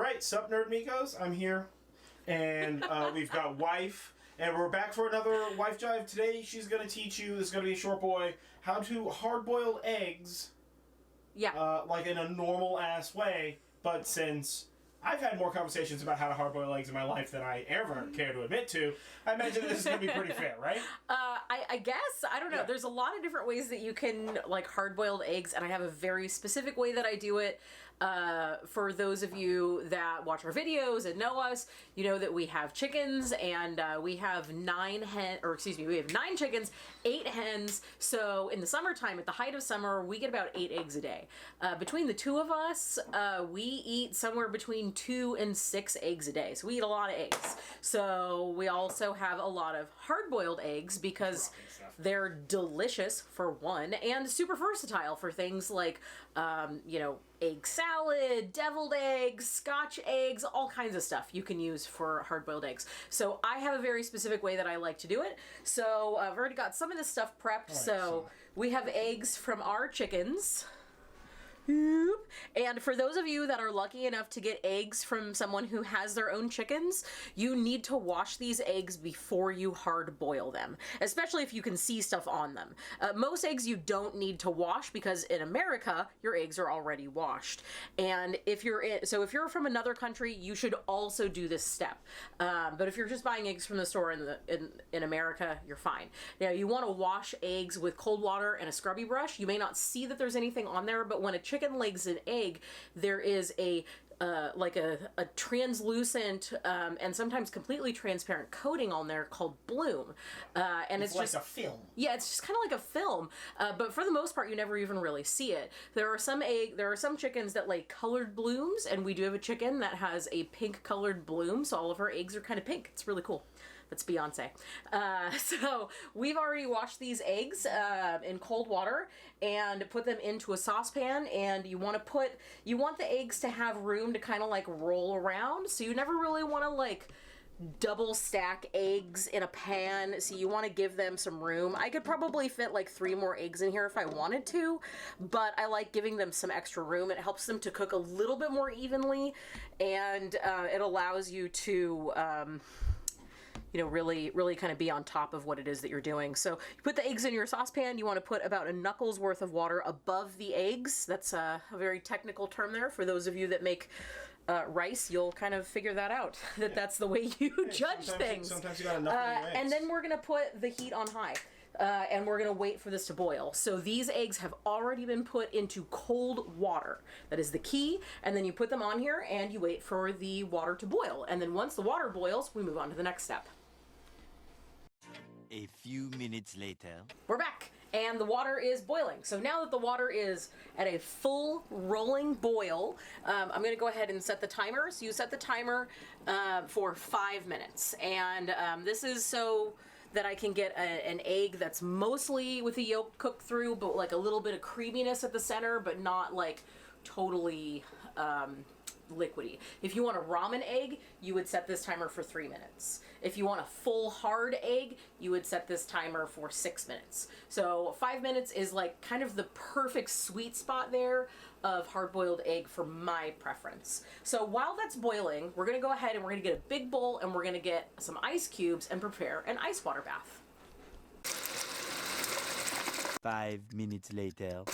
Alright, sup Nerdmigos, I'm here. And we've got Wife. And we're back for another Wife Jive. Today she's going to teach you, this is going to be a short boy, how to hard-boil eggs. Yeah. Like in a normal-ass way. But since I've had more conversations about how to hard-boil eggs in my life than I ever care to admit to, I imagine this is going to be pretty fair, right? I guess. I don't know. Yeah. There's a lot of different ways that you can, like, hard-boiled eggs, and I have a very specific way that I do it. For those of you that watch our videos and know us, you know that we have chickens, and we have 9 chickens, 8 hens. So in the summertime, at the height of summer, we get about 8 eggs a day. Between the two of us, we eat somewhere between 2 and 6 eggs a day. So we eat a lot of eggs. So we also have a lot of hard-boiled eggs because they're delicious, for one, and super versatile for things like, egg salad, deviled eggs, Scotch eggs, all kinds of stuff you can use for hard-boiled eggs. So I have a very specific way that I like to do it. So I've already got some of this stuff prepped. Right, so we have eggs from our chickens. And for those of you that are lucky enough to get eggs from someone who has their own chickens, you need to wash these eggs before you hard boil them, especially if you can see stuff on them. Most eggs you don't need to wash because in America, your eggs are already washed. And if you're from another country, you should also do this step. But if you're just buying eggs from the store in America, you're fine. Now, you want to wash eggs with cold water and a scrubby brush. You may not see that there's anything on there, but when a chicken lays an egg, there is a translucent and sometimes completely transparent coating on there called bloom, and it's like just a film. Yeah, it's just kind of like a film, but for the most part, you never even really see it. There are some chickens that lay colored blooms, and we do have a chicken that has a pink colored bloom, so all of her eggs are kind of pink. It's really cool. That's Beyonce. So we've already washed these eggs in cold water and put them into a saucepan, and you want the eggs to have room to kind of like roll around. So you never really want to like double stack eggs in a pan, so you want to give them some room. I could probably fit like 3 more eggs in here if I wanted to, but I like giving them some extra room. It helps them to cook a little bit more evenly, and it allows you to really kind of be on top of what it is that you're doing. So you put the eggs in your saucepan. You want to put about a knuckle's worth of water above the eggs. That's a very technical term there. For those of you that make rice, you'll kind of figure that out. That's the way you judge things. Sometimes you got enough of your eggs. And then we're going to put the heat on high. And we're going to wait for this to boil. So these eggs have already been put into cold water. That is the key. And then you put them on here and you wait for the water to boil. And then once the water boils, we move on to the next step. A few minutes later. We're back, and the water is boiling. So now that the water is at a full rolling boil, I'm going to go ahead and set the timer. So you set the timer for 5 minutes. And this is so that I can get an egg that's mostly with the yolk cooked through, but like a little bit of creaminess at the center, but not like totally liquidy. If you want a ramen egg, you would set this timer for 3 minutes. If you want a full hard egg, you would set this timer for 6 minutes. So 5 minutes is like kind of the perfect sweet spot there of hard-boiled egg for my preference. So while that's boiling, we're going to go ahead and we're going to get a big bowl and we're going to get some ice cubes and prepare an ice water bath. 5 minutes later.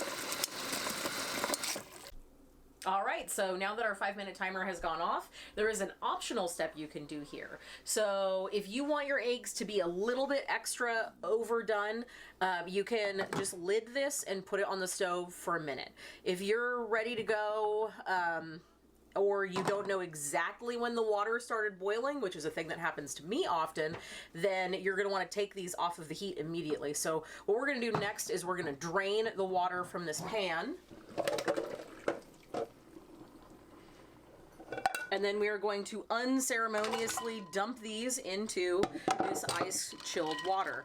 All right, so now that our 5-minute timer has gone off, there is an optional step you can do here. So if you want your eggs to be a little bit extra overdone, you can just lid this and put it on the stove for a minute. If you're ready to go, or you don't know exactly when the water started boiling, which is a thing that happens to me often, then you're going to want to take these off of the heat immediately. So what we're going to do next is we're going to drain the water from this pan. And then we are going to unceremoniously dump these into this ice-chilled water.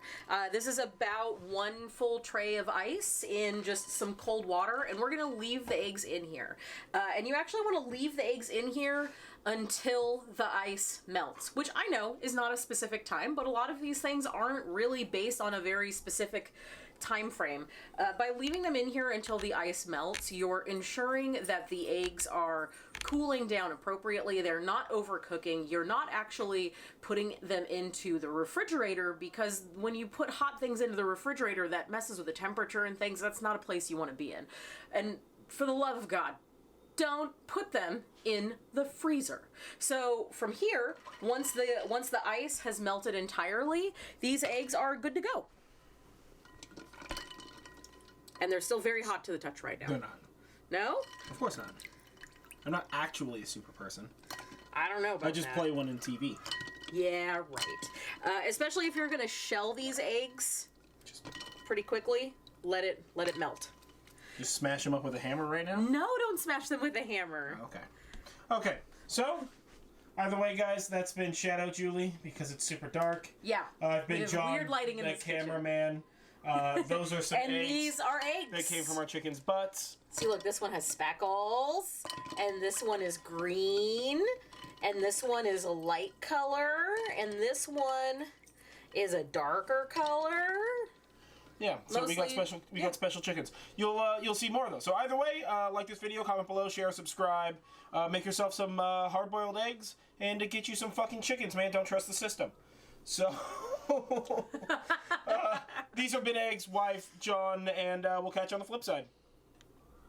This is about 1 full tray of ice in just some cold water, and we're going to leave the eggs in here. And you actually want to leave the eggs in here until the ice melts, which I know is not a specific time, but a lot of these things aren't really based on a very specific time frame. By leaving them in here until the ice melts, you're ensuring that the eggs are cooling down appropriately. They're not overcooking. You're not actually putting them into the refrigerator, because when you put hot things into the refrigerator, that messes with the temperature and things. That's not a place you want to be in. And for the love of God, don't put them in the freezer. So from here, once the ice has melted entirely, these eggs are good to go. And they're still very hot to the touch right now. They're not. No? Of course not. I'm not actually a super person. I don't know about I just that. play one in TV. Yeah, right. Especially if you're gonna shell these eggs pretty quickly, let it melt. Just smash them up with a hammer right now? No, don't smash them with a hammer. Okay. Okay, so, either way, guys, that's been Shadow Julie, because it's super dark. Yeah. I've been John, weird lighting in the this kitchen. cameraman. Those are some And eggs. these are eggs. They came from our chicken's butts. See, look, this one has speckles, and this one is green, and this one is a light color, and this one is a darker color. Yeah, so we got Mostly- special chickens. You'll see more of those. So either way, like this video, comment below, share, subscribe, make yourself some hard-boiled eggs, and to get you some fucking chickens, man. Don't trust the system. So these have been Eggs, Wife, John, and we'll catch you on the flip side.